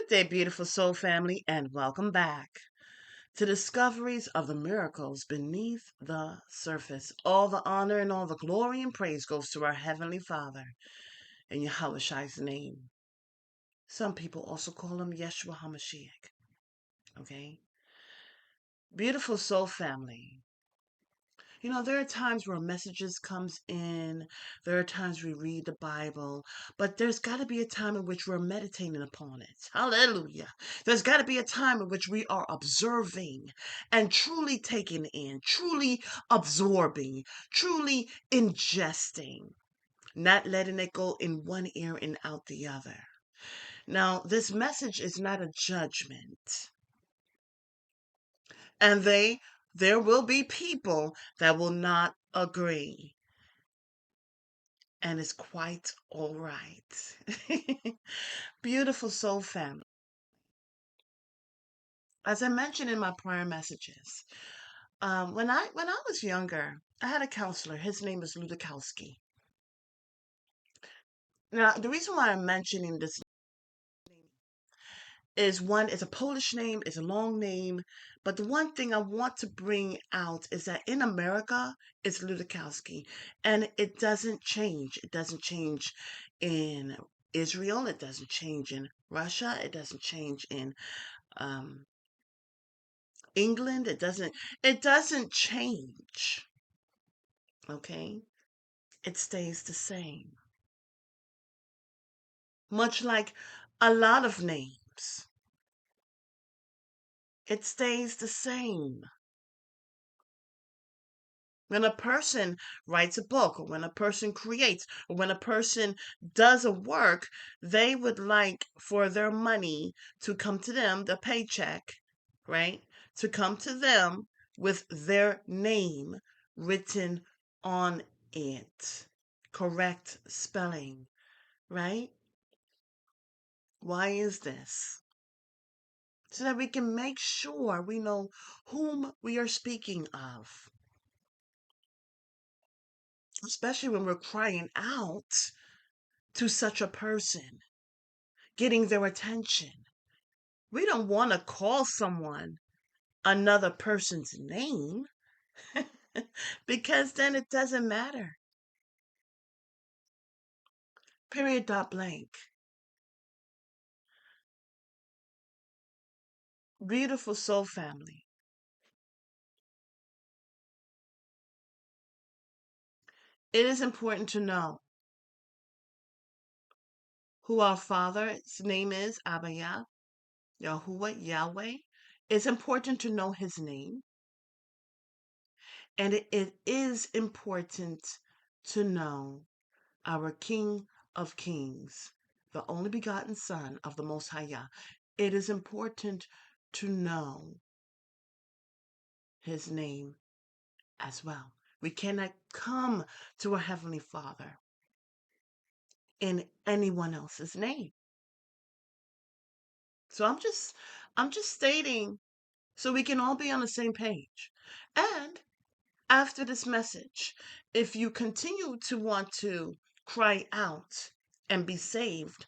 Good day, beautiful soul family, and welcome back to Discoveries of the Miracles Beneath the Surface. All the honor and all the glory and praise goes to our Heavenly Father in Yahweh's name. Some people also call him Yeshua HaMashiach. Okay? Beautiful soul family. You know, there are times where messages comes in, there are times we read the Bible, but there's got to be a time in which we're meditating upon it. Hallelujah. There's got to be a time in which we are observing and truly taking in, truly absorbing, truly ingesting, not letting it go in one ear and out the other. Now, this message is not a judgment. And there will be people that will not agree. And it's quite all right. Beautiful soul family. As I mentioned in my prior messages, when I was younger, I had a counselor. His name is Ludakowski. Now, the reason why I'm mentioning this is one, it's a Polish name, it's a long name, but the one thing I want to bring out is that in America, it's Ludakowski, and it doesn't change. It doesn't change in Israel, it doesn't change in Russia, it doesn't change in um, England, it doesn't change. Okay? It stays the same. Much like a lot of names. It stays the same. When a person writes a book, or when a person creates, or when a person does a work, they would like for their money to come to them, the paycheck, right? To come to them with their name written on it. Correct spelling, right? Why is this? So that we can make sure we know whom we are speaking of. Especially when we're crying out to such a person, getting their attention. We don't want to call someone another person's name because then it doesn't matter. Period. Dot blank. Beautiful soul family. It is important to know who our Father's name is, Abba Yahuwah, Yahweh. It's important to know his name. And it is important to know our King of Kings, the only begotten Son of the Most High Yah. It is important to know his name as well. We cannot come to our Heavenly Father in anyone else's name. So I'm just stating so we can all be on the same page. And after this message, if you continue to want to cry out and be saved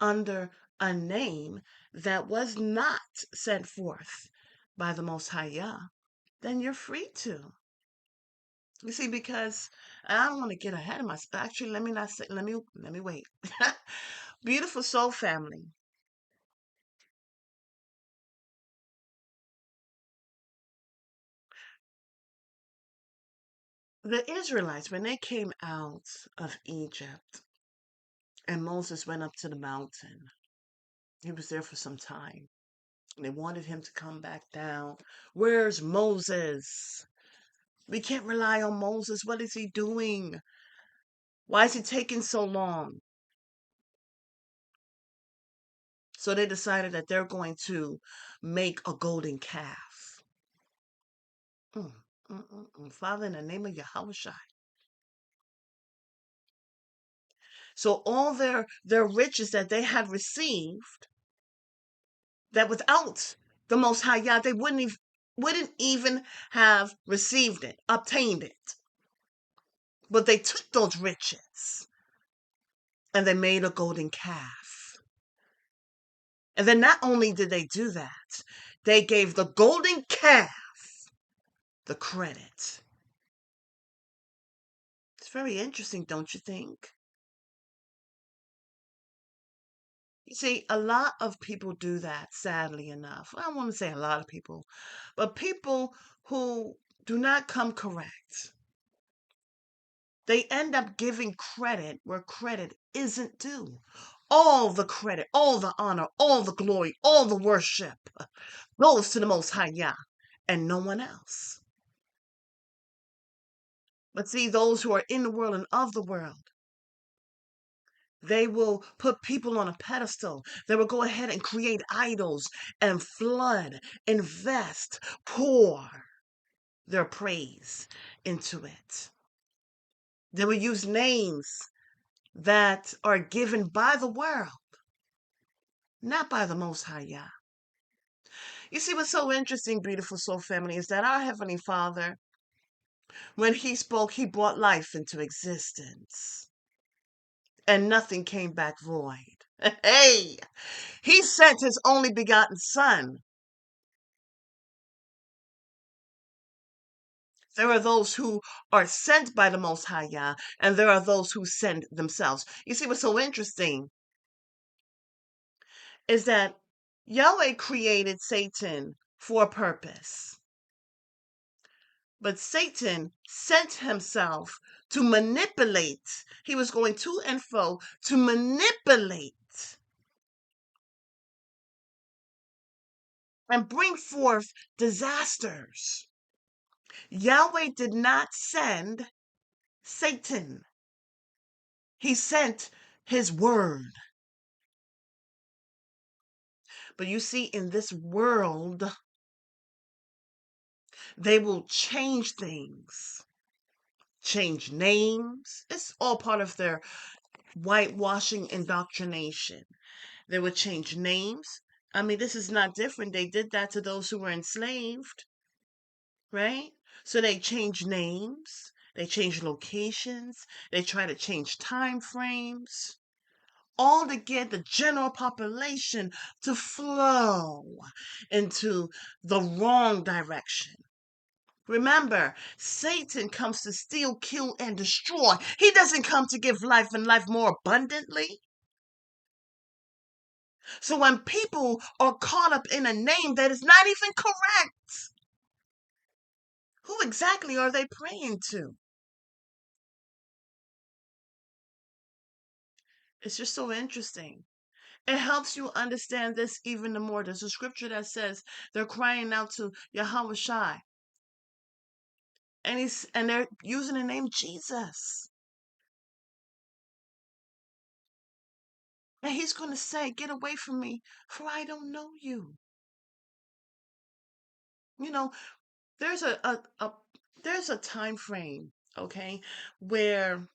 under a name that was not sent forth by the Most High Yah, then you're free to. You see, because I don't want to get ahead of myself. Actually, let me not say. Let me wait. Beautiful soul family. The Israelites, when they came out of Egypt, and Moses went up to the mountain, he was there for some time. They wanted him to come back down. Where's Moses? We can't rely on Moses. What is he doing? Why is it taking so long? So they decided that they're going to make a golden calf. Mm, Father, in the name of Yahweh. So all their riches that they had received, that without the Most High Yah, they wouldn't even have received it, obtained it. But they took those riches and they made a golden calf. And then not only did they do that, they gave the golden calf the credit. It's very interesting, don't you think? You see, a lot of people do that, sadly enough. I don't want to say a lot of people, but people who do not come correct, they end up giving credit where credit isn't due. All the credit, all the honor, all the glory, all the worship goes to the Most High Yah and no one else. But see, those who are in the world and of the world, they will put people on a pedestal. They will go ahead and create idols and flood, invest, pour their praise into it. They will use names that are given by the world, not by the Most High Yah. You see, what's so interesting, beautiful soul family, is that our Heavenly Father, when He spoke, He brought life into existence, and nothing came back void. Hey, He sent His only begotten Son. There are those who are sent by the Most High Yah, and there are those who send themselves. You see, what's so interesting is that Yahweh created Satan for a purpose, but Satan sent himself to manipulate. He was going to and fro to manipulate and bring forth disasters. Yahweh did not send Satan. He sent his word. But you see, in this world, they will change things, change names. It's all part of their whitewashing indoctrination. They would change names. I mean, this is not different. They did that to those who were enslaved, right? So they change names, they change locations, they try to change time frames, all to get the general population to flow into the wrong direction. Remember, Satan comes to steal, kill, and destroy. He doesn't come to give life and life more abundantly. So when people are caught up in a name that is not even correct, who exactly are they praying to? It's just so interesting. It helps you understand this even the more. There's a scripture that says they're crying out to Yahweh Shai, and they're using the name Jesus. And he's going to say, "Get away from me, for I don't know you." You know, there's there's a time frame, okay, where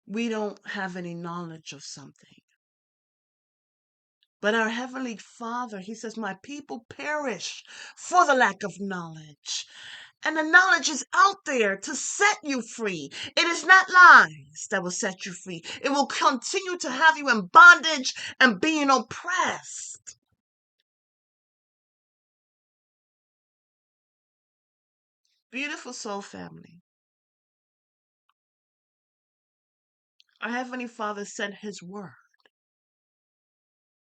we don't have any knowledge of something. But our Heavenly Father, He says, "My people perish for the lack of knowledge." And the knowledge is out there to set you free. It is not lies that will set you free. It will continue to have you in bondage and being oppressed. Beautiful soul family. Our Heavenly Father sent His word.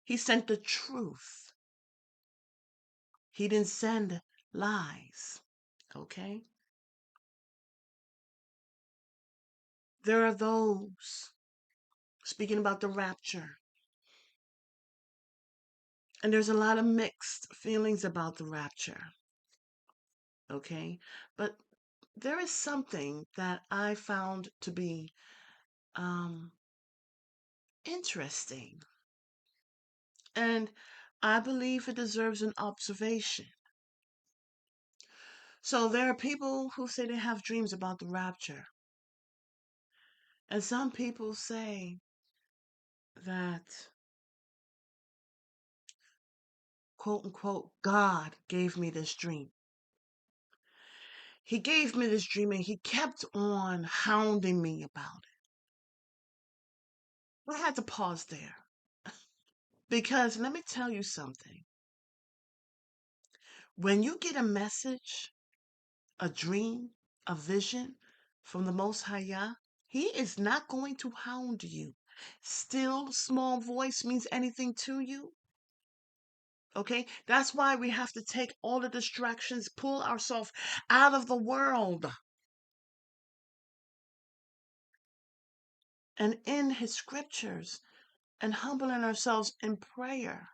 He sent the truth. He didn't send lies. Okay? There are those speaking about the rapture. And there's a lot of mixed feelings about the rapture. Okay? But there is something that I found to be um, interesting. And I believe it deserves an observation. So there are people who say they have dreams about the rapture. And some people say that, quote unquote, God gave me this dream. He gave me this dream and he kept on hounding me about it. I had to pause there. Because let me tell you something. When you get a message, a dream, a vision from the Most High Yah, He is not going to hound you. Still small voice means anything to you. Okay? That's why we have to take all the distractions, pull ourselves out of the world. And in His scriptures and humbling ourselves in prayer.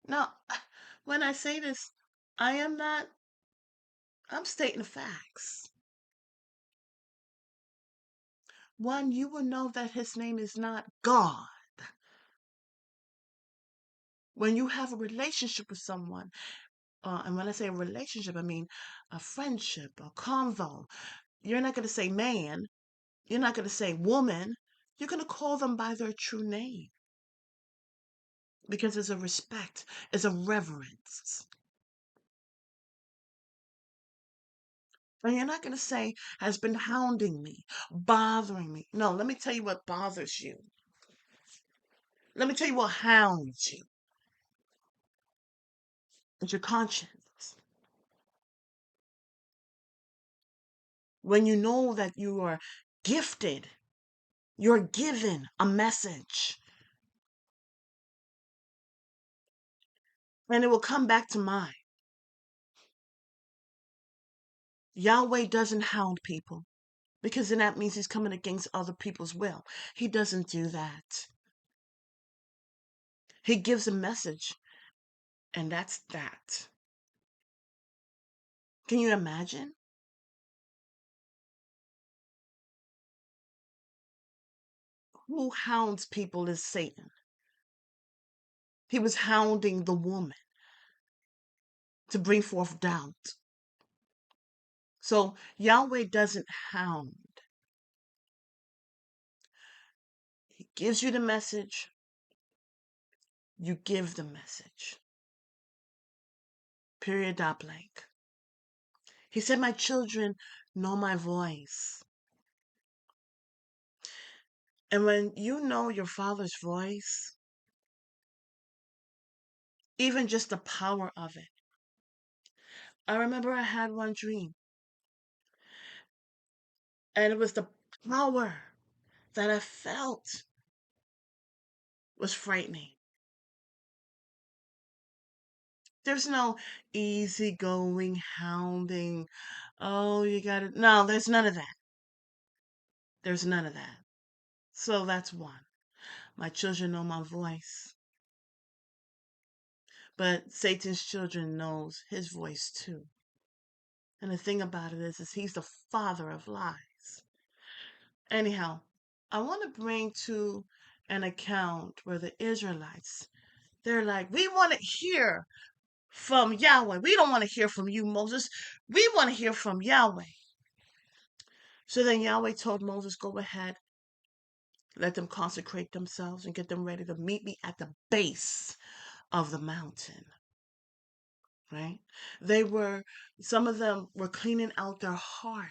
Now, when I say this, I'm stating the facts. One, you will know that His name is not God. When you have a relationship with someone, and when I say a relationship, I mean a friendship, a convo, you're not going to say man, you're not going to say woman, you're going to call them by their true name because it's a respect, it's a reverence. And you're not going to say, has been hounding me, bothering me. No, let me tell you what bothers you. Let me tell you what hounds you. It's your conscience. When you know that you are gifted, you're given a message. And it will come back to mind. Yahweh doesn't hound people because then that means He's coming against other people's will. He doesn't do that. He gives a message, and that's that. Can you imagine? Who hounds people is Satan. He was hounding the woman to bring forth doubt. So Yahweh doesn't hound. He gives you the message. You give the message. Period. Dot blank. He said, my children know my voice. And when you know your Father's voice, even just the power of it. I remember I had one dream, and it was the power that I felt was frightening. There's no easygoing hounding. Oh, you got it. No, there's none of that. There's none of that. So that's one. My children know my voice. But Satan's children knows his voice too. And the thing about it is he's the father of lies. Anyhow, I want to bring to an account where the Israelites, they're like, we want to hear from Yahweh. We don't want to hear from you, Moses. We want to hear from Yahweh. So then Yahweh told Moses, go ahead, let them consecrate themselves and get them ready to meet me at the base of the mountain. Right? Some of them were cleaning out their heart.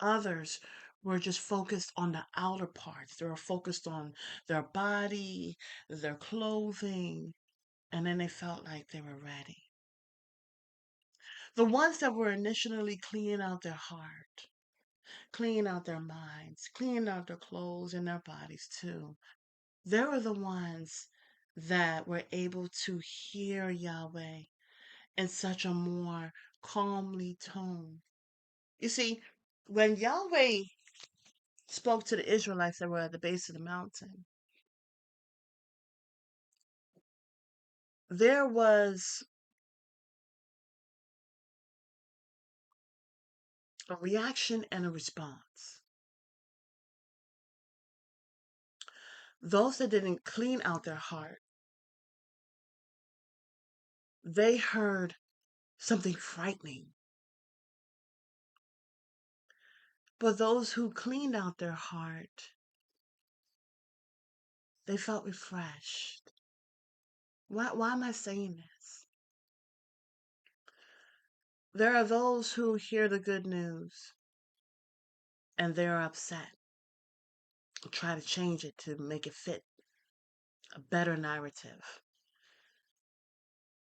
Others were just focused on the outer parts. They were focused on their body, their clothing, and then they felt like they were ready. The ones that were initially cleaning out their heart, cleaning out their minds, cleaning out their clothes and their bodies too, they were the ones that were able to hear Yahweh in such a more calmly tone. You see, when Yahweh spoke to the Israelites that were at the base of the mountain, there was a reaction and a response. Those that didn't clean out their heart, they heard something frightening. But those who cleaned out their heart, they felt refreshed. Why am I saying this? There are those who hear the good news and they're upset, try to change it to make it fit a better narrative.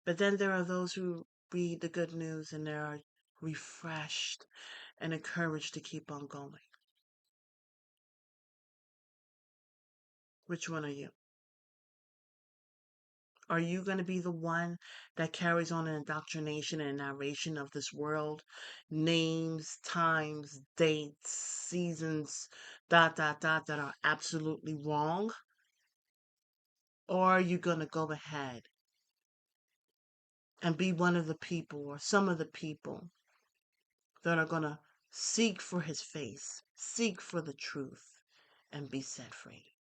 But then there are those who read the good news and they are refreshed and encouraged to keep on going. Which one are you? Are you going to be the one that carries on an indoctrination and narration of this world? Names, times, dates, seasons, that are absolutely wrong? Or are you going to go ahead and be one of the people or some of the people that are going to seek for his face, seek for the truth, and be set free?